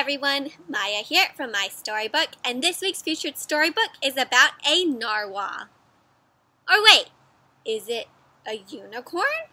everyone, Maya here from MaiStoryBook, and this week's featured storybook is about a narwhal. Or wait, is it a unicorn?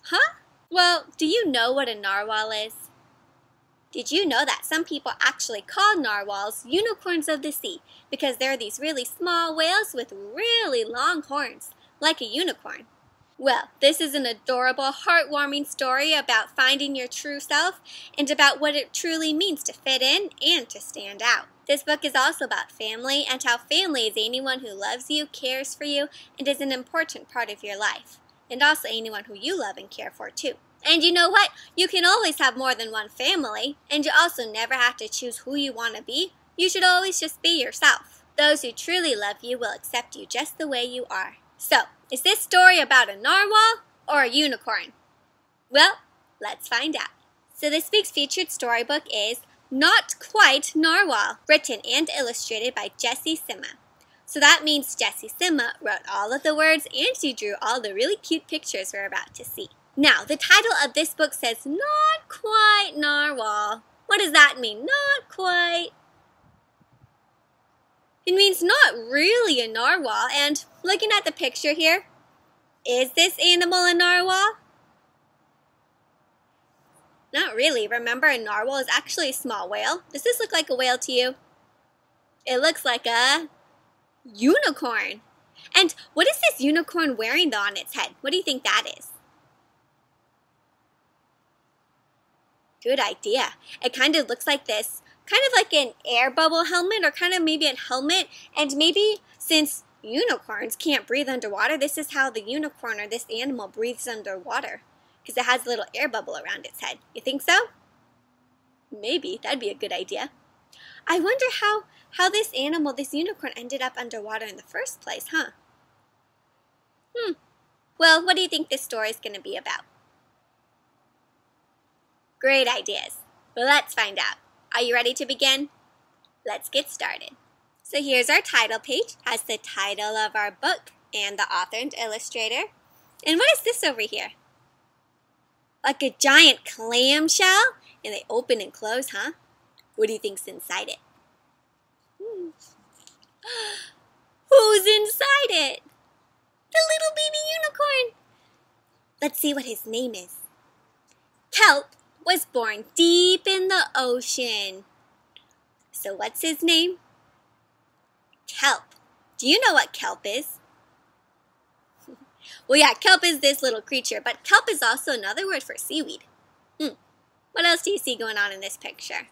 Huh? Well, do you know what a narwhal is? Did you know that some people actually call narwhals unicorns of the sea because they're these really small whales with really long horns, like a unicorn? Well, this is an adorable, heartwarming story about finding your true self and about what it truly means to fit in and to stand out. This book is also about family and how family is anyone who loves you, cares for you, and is an important part of your life. And also anyone who you love and care for too. And you know what? You can always have more than one family, and you also never have to choose who you want to be. You should always just be yourself. Those who truly love you will accept you just the way you are. So, is this story about a narwhal or a unicorn? Well, let's find out. So this week's featured storybook is Not Quite Narwhal, written and illustrated by Jessie Sima. So that means Jessie Sima wrote all of the words and she drew all the really cute pictures we're about to see. Now, the title of this book says Not Quite Narwhal. What does that mean? Not quite. It means not really a narwhal, and looking at the picture here, is this animal a narwhal? Not really. Remember, a narwhal is actually a small whale. Does this look like a whale to you? It looks like a unicorn. And what is this unicorn wearing though on its head? What do you think that is? Good idea. It kind of looks like this. Kind of like an air bubble helmet or kind of maybe a helmet. And maybe since unicorns can't breathe underwater, this is how the unicorn or this animal breathes underwater. Because it has a little air bubble around its head. You think so? Maybe. That'd be a good idea. I wonder how this animal, this unicorn, ended up underwater in the first place, huh? Well, what do you think this story is going to be about? Great ideas. Well, let's find out. Are you ready to begin? Let's get started. So here's our title page. Has the title of our book and the author and illustrator. And what is this over here? Like a giant clamshell? And they open and close, huh? What do you think's inside it? Who's inside it? The little baby unicorn. Let's see what his name is. Kelp was born deep in the ocean. So what's his name? Kelp. Do you know what kelp is? Well, yeah, kelp is this little creature, but kelp is also another word for seaweed. What else do you see going on in this picture?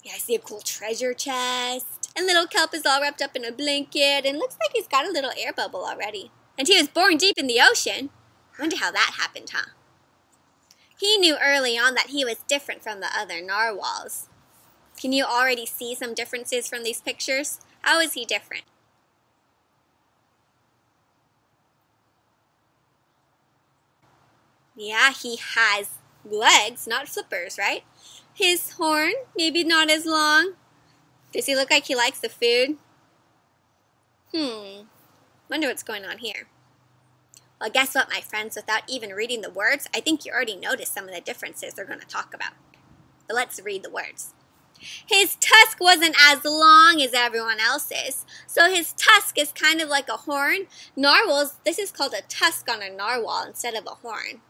Yeah, I see a cool treasure chest. And little kelp is all wrapped up in a blanket and looks like he's got a little air bubble already. And he was born deep in the ocean. I wonder how that happened, huh? He knew early on that he was different from the other narwhals. Can you already see some differences from these pictures? How is he different? Yeah, he has legs, not flippers, right? His horn, maybe not as long. Does he look like he likes the food? Wonder what's going on here. Well, guess what, my friends? Without even reading the words, I think you already noticed some of the differences they're going to talk about. But let's read the words. His tusk wasn't as long as everyone else's, so his tusk is kind of like a horn. Narwhals, this is called a tusk on a narwhal instead of a horn.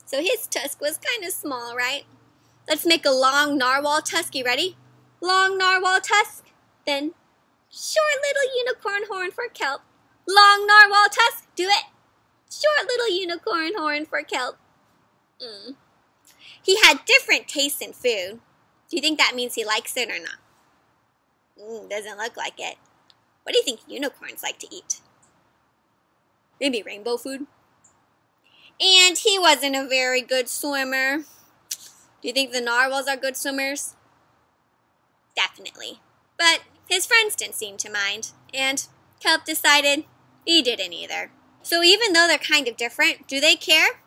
So his tusk was kind of small, right? Let's make a long narwhal tusk. You ready? Long narwhal tusk. Then short little unicorn horn for kelp. Long narwhal tusk. Do it. Short little unicorn horn for kelp. He had different tastes in food. Do you think that means he likes it or not? Doesn't look like it. What do you think unicorns like to eat? Maybe rainbow food? And he wasn't a very good swimmer. Do you think the narwhals are good swimmers? Definitely. But his friends didn't seem to mind. And Kelp decided he didn't either. So even though they're kind of different, do they care?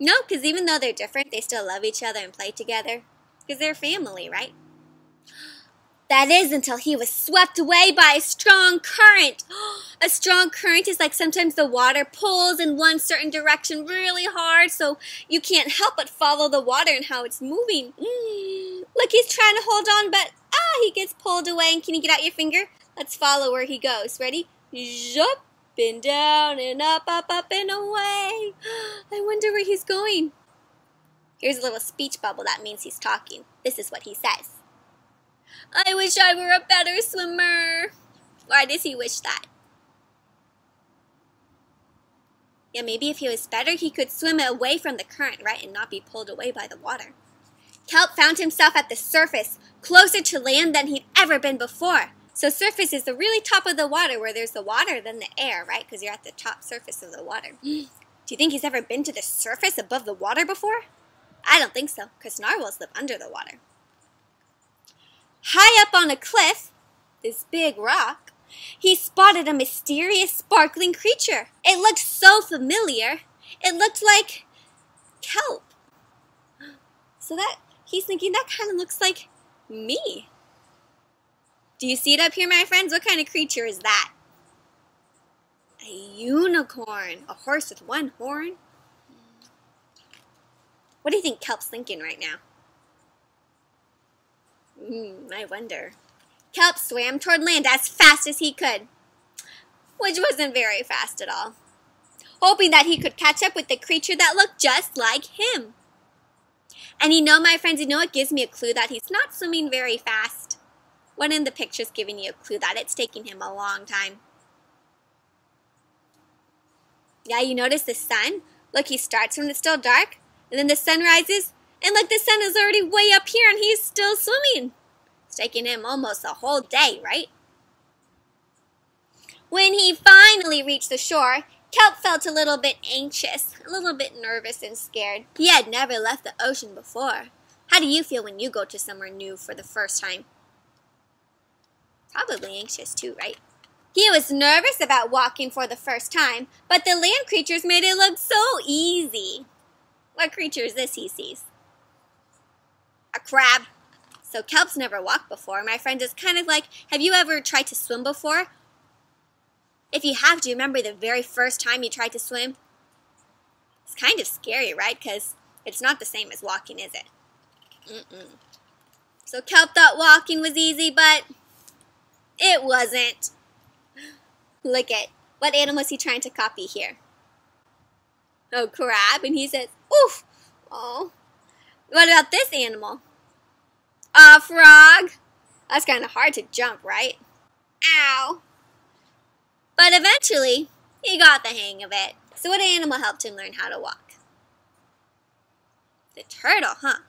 No, because even though they're different, they still love each other and play together. Because they're family, right? That is until he was swept away by a strong current. A strong current is like sometimes the water pulls in one certain direction really hard, so you can't help but follow the water and how it's moving. Look, he's trying to hold on, but he gets pulled away. And can you get out your finger? Let's follow where he goes. Ready? Up and down and up, up, up and away. I wonder where he's going. Here's a little speech bubble. That means he's talking. This is what he says. I wish I were a better swimmer. Why does he wish that? Yeah, maybe if he was better, he could swim away from the current, right, and not be pulled away by the water. Kelp found himself at the surface, closer to land than he'd ever been before. So surface is the really top of the water, where there's the water, then the air, right, because you're at the top surface of the water. Do you think he's ever been to the surface above the water before? I don't think so, because narwhals live under the water. High up on a cliff, this big rock, he spotted a mysterious sparkling creature. It looked so familiar. It looked like kelp. So he's thinking that kind of looks like me. Do you see it up here, my friends? What kind of creature is that? A unicorn. A horse with one horn? What do you think Kelp's thinking right now? I wonder. Kelp swam toward land as fast as he could, which wasn't very fast at all, hoping that he could catch up with the creature that looked just like him. And my friends, it gives me a clue that he's not swimming very fast. One in the picture's giving you a clue that it's taking him a long time. Yeah, you notice the sun? Look, he starts when it's still dark, and then the sun rises, and look, the sun is already way up here, and he's still swimming. It's taking him almost a whole day, right? When he finally reached the shore, Kelp felt a little bit anxious, a little bit nervous and scared. He had never left the ocean before. How do you feel when you go to somewhere new for the first time? Probably anxious too, right? He was nervous about walking for the first time, but the land creatures made it look so easy. What creature is this he sees? A crab. So Kelp's never walked before. My friend, is kind of like, have you ever tried to swim before? If you have, do you remember the very first time you tried to swim? It's kind of scary, right? Because it's not the same as walking, is it? So Kelp thought walking was easy, but it wasn't. Look at, what animal is he trying to copy here? Oh, crab. And he says, oof. Oh. What about this animal? A frog. That's kind of hard to jump, right? Ow. But eventually, he got the hang of it. So what animal helped him learn how to walk? The turtle, huh?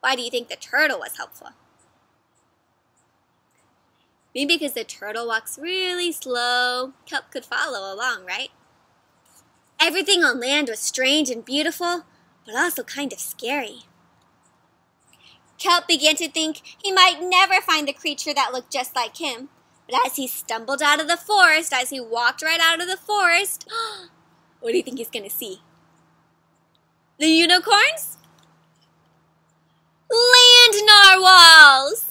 Why do you think the turtle was helpful? Maybe because the turtle walks really slow. Kelp could follow along, right? Everything on land was strange and beautiful, but also kind of scary. Kelp began to think he might never find the creature that looked just like him. But as he stumbled out of the forest, as he walked right out of the forest, what do you think he's going to see? The unicorns? Land narwhals!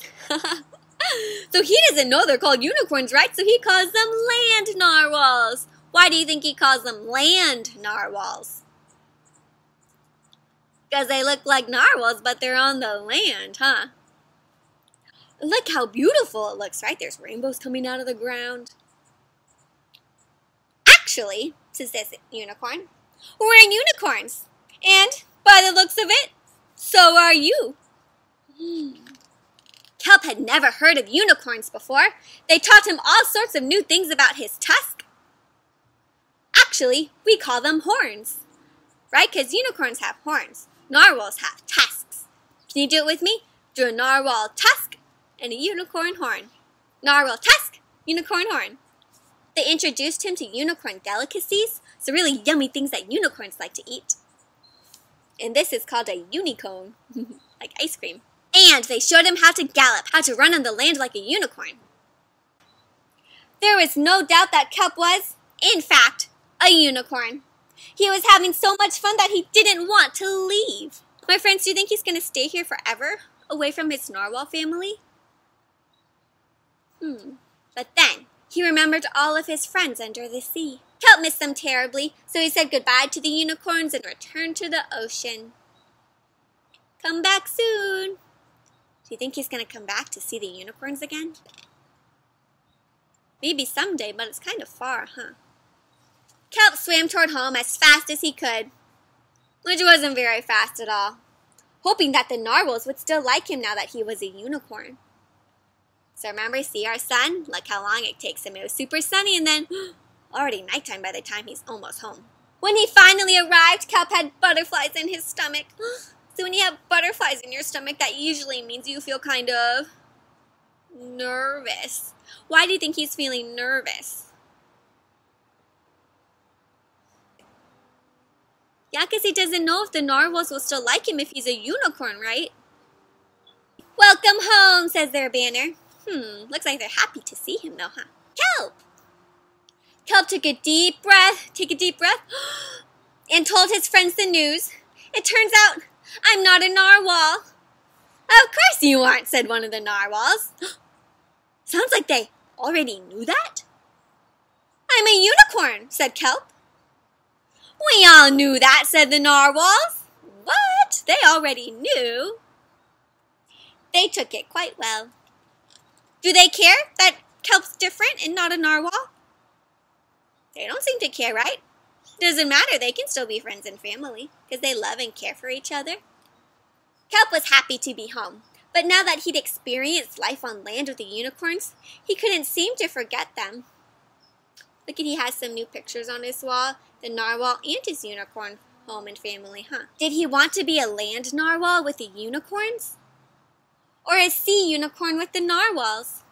So he doesn't know they're called unicorns, right? So he calls them land narwhals. Why do you think he calls them land narwhals? Because they look like narwhals, but they're on the land, huh? Look how beautiful it looks, right? There's rainbows coming out of the ground. Actually, says this unicorn, we're unicorns. And by the looks of it, so are you. Kelp had never heard of unicorns before. They taught him all sorts of new things about his tusk. Actually, we call them horns, right? Because unicorns have horns. Narwhals have tusks. Can you do it with me? Do a narwhal tusk and a unicorn horn. Narwhal tusk, unicorn horn. They introduced him to unicorn delicacies, so really yummy things that unicorns like to eat. And this is called a unicone, like ice cream. And they showed him how to gallop, how to run on the land like a unicorn. There was no doubt that Kelp was, in fact, a unicorn. He was having so much fun that he didn't want to leave. My friends, do you think he's going to stay here forever, away from his narwhal family? But then, he remembered all of his friends under the sea. Kelp missed them terribly, so he said goodbye to the unicorns and returned to the ocean. Come back soon. Do you think he's going to come back to see the unicorns again? Maybe someday, but it's kind of far, huh? Kelp swam toward home as fast as he could, which wasn't very fast at all, hoping that the narwhals would still like him now that he was a unicorn. So remember, see our sun? Look how long it takes him. It was super sunny and then already nighttime by the time he's almost home. When he finally arrived, Kelp had butterflies in his stomach. So when you have butterflies in your stomach, that usually means you feel kind of nervous. Why do you think he's feeling nervous? Yeah, because he doesn't know if the narwhals will still like him if he's a unicorn, right? Welcome home, says their banner. Looks like they're happy to see him though, huh? Kelp! Kelp took a deep breath, and told his friends the news. It turns out, I'm not a narwhal. Of course you aren't, said one of the narwhals. Sounds like they already knew that. I'm a unicorn, said Kelp. We all knew that, said the narwhals. What? They already knew. They took it quite well. Do they care that Kelp's different and not a narwhal? They don't seem to care, right? Doesn't matter, they can still be friends and family because they love and care for each other. Kelp was happy to be home, but now that he'd experienced life on land with the unicorns, he couldn't seem to forget them. Look at, he has some new pictures on his wall, the narwhal and his unicorn home and family, huh? Did he want to be a land narwhal with the unicorns? Or a sea unicorn with the narwhals?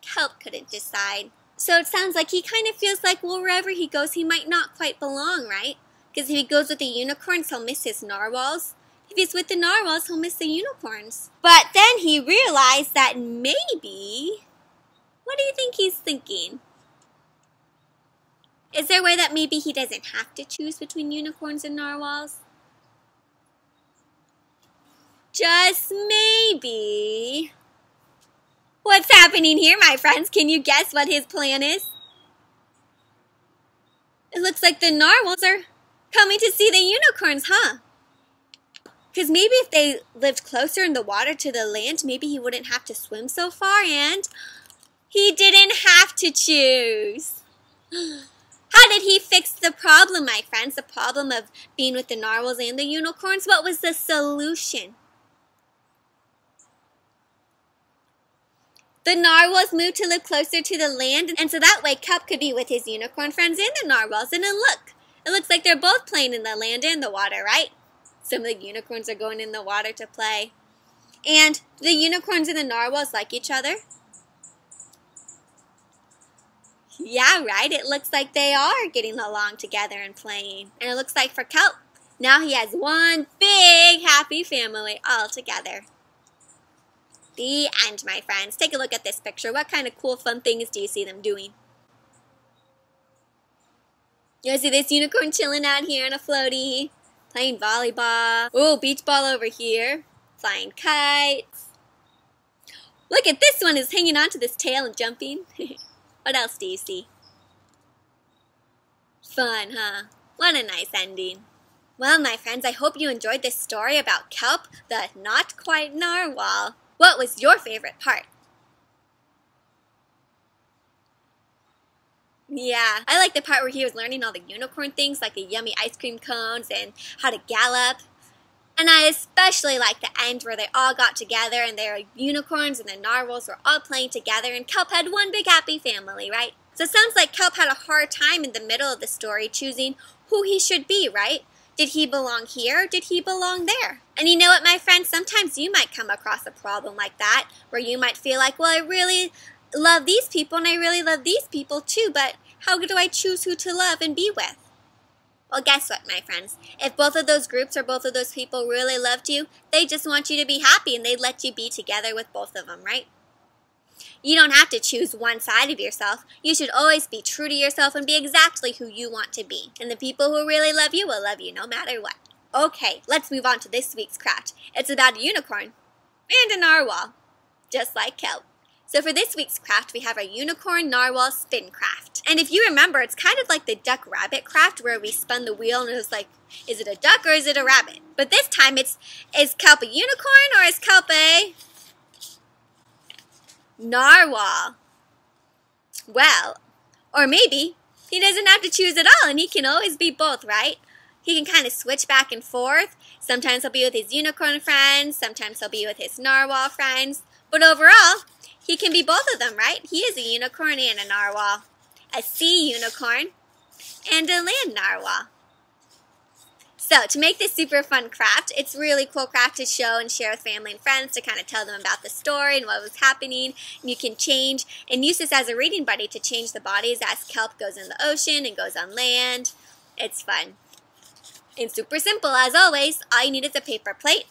Kelp couldn't decide. So it sounds like he kind of feels like, well, wherever he goes, he might not quite belong, right? Because if he goes with the unicorns, he'll miss his narwhals. If he's with the narwhals, he'll miss the unicorns. But then he realized that maybe... What do you think he's thinking? Is there a way that maybe he doesn't have to choose between unicorns and narwhals? Just maybe. What's happening here, my friends? Can you guess what his plan is? It looks like the narwhals are coming to see the unicorns, huh? Because maybe if they lived closer in the water to the land, maybe he wouldn't have to swim so far, and he didn't have to choose. How did he fix the problem, my friends? The problem of being with the narwhals and the unicorns? What was the solution? The narwhals moved to live closer to the land, and so that way Kelp could be with his unicorn friends and the narwhals. And then look, it looks like they're both playing in the land and the water, right? Some of the unicorns are going in the water to play. And the unicorns and the narwhals like each other. Yeah, right, it looks like they are getting along together and playing. And it looks like for Kelp, now he has one big happy family all together. The end, my friends. Take a look at this picture. What kind of cool, fun things do you see them doing? You see this unicorn chilling out here on a floaty, playing volleyball. Oh, beach ball over here, flying kites. Look at this one is hanging onto this tail and jumping. What else do you see? Fun, huh? What a nice ending. Well, my friends, I hope you enjoyed this story about Kelp, the not quite narwhal. What was your favorite part? Yeah, I like the part where he was learning all the unicorn things, like the yummy ice cream cones and how to gallop. And I especially like the end where they all got together and their unicorns and the narwhals were all playing together and Kelp had one big happy family, right? So it sounds like Kelp had a hard time in the middle of the story choosing who he should be, right? Did he belong here or did he belong there? And you know what, my friends? Sometimes you might come across a problem like that where you might feel like, well, I really love these people and I really love these people too, but how do I choose who to love and be with? Well, guess what, my friends? If both of those groups or both of those people really loved you, they just want you to be happy and they'd let you be together with both of them, right? You don't have to choose one side of yourself. You should always be true to yourself and be exactly who you want to be. And the people who really love you will love you no matter what. Okay, let's move on to this week's craft. It's about a unicorn and a narwhal, just like Kelp. So for this week's craft, we have our Unicorn Narwhal Spin Craft. And if you remember, it's kind of like the Duck Rabbit craft where we spun the wheel and it was like, is it a duck or is it a rabbit? But this time is kelp a unicorn or is kelp a narwhal? Well, or maybe he doesn't have to choose at all and he can always be both, right? He can kind of switch back and forth. Sometimes he'll be with his unicorn friends, sometimes he'll be with his narwhal friends. But overall, he can be both of them, right? He is a unicorn and a narwhal. A sea unicorn and a land narwhal. So, to make this super fun craft, it's really cool craft to show and share with family and friends to kind of tell them about the story and what was happening. And you can change and use this as a reading buddy to change the bodies as kelp goes in the ocean and goes on land. It's fun. And super simple as always. All you need is a paper plate.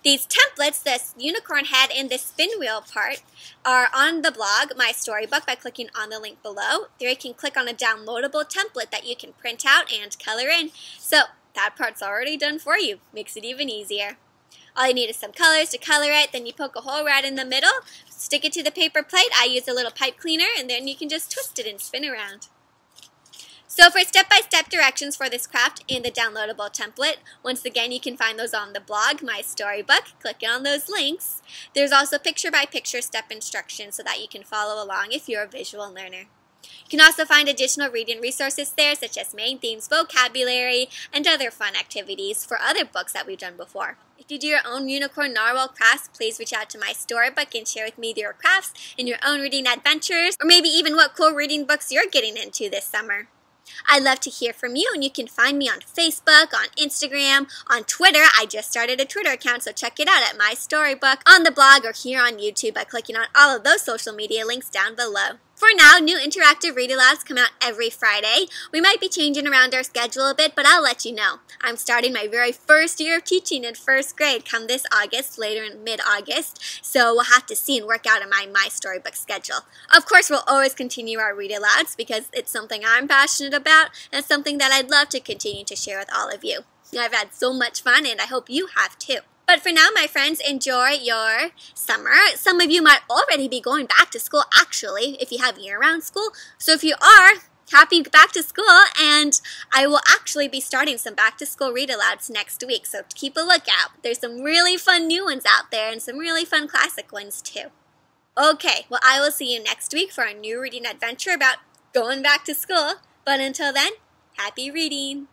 These templates, this unicorn head and this spin wheel part, are on the blog, MaiStoryBook, by clicking on the link below. There you can click on a downloadable template that you can print out and color in. So that part's already done for you. Makes it even easier. All you need is some colors to color it. Then you poke a hole right in the middle, stick it to the paper plate. I use a little pipe cleaner, and then you can just twist it and spin around. So for step-by-step directions for this craft in the downloadable template, once again, you can find those on the blog, MaiStoryBook. Clicking on those links. There's also picture-by-picture step instructions so that you can follow along if you're a visual learner. You can also find additional reading resources there, such as main themes, vocabulary, and other fun activities for other books that we've done before. If you do your own unicorn narwhal crafts, please reach out to MaiStoryBook and share with me your crafts and your own reading adventures, or maybe even what cool reading books you're getting into this summer. I'd love to hear from you, and you can find me on Facebook, on Instagram, on Twitter. I just started a Twitter account, so check it out at MaiStoryBook, on the blog, or here on YouTube by clicking on all of those social media links down below. For now, new interactive read-alouds come out every Friday. We might be changing around our schedule a bit, but I'll let you know. I'm starting my very first year of teaching in first grade come this August, later in mid-August, so we'll have to see and work out in my MaiStoryBook schedule. Of course, we'll always continue our read-alouds because it's something I'm passionate about and something that I'd love to continue to share with all of you. I've had so much fun, and I hope you have too. But for now, my friends, enjoy your summer. Some of you might already be going back to school, actually, if you have year-round school. So if you are, happy back to school, and I will actually be starting some back-to-school read-alouds next week, so keep a lookout. There's some really fun new ones out there and some really fun classic ones, too. Okay, well, I will see you next week for a new reading adventure about going back to school. But until then, happy reading!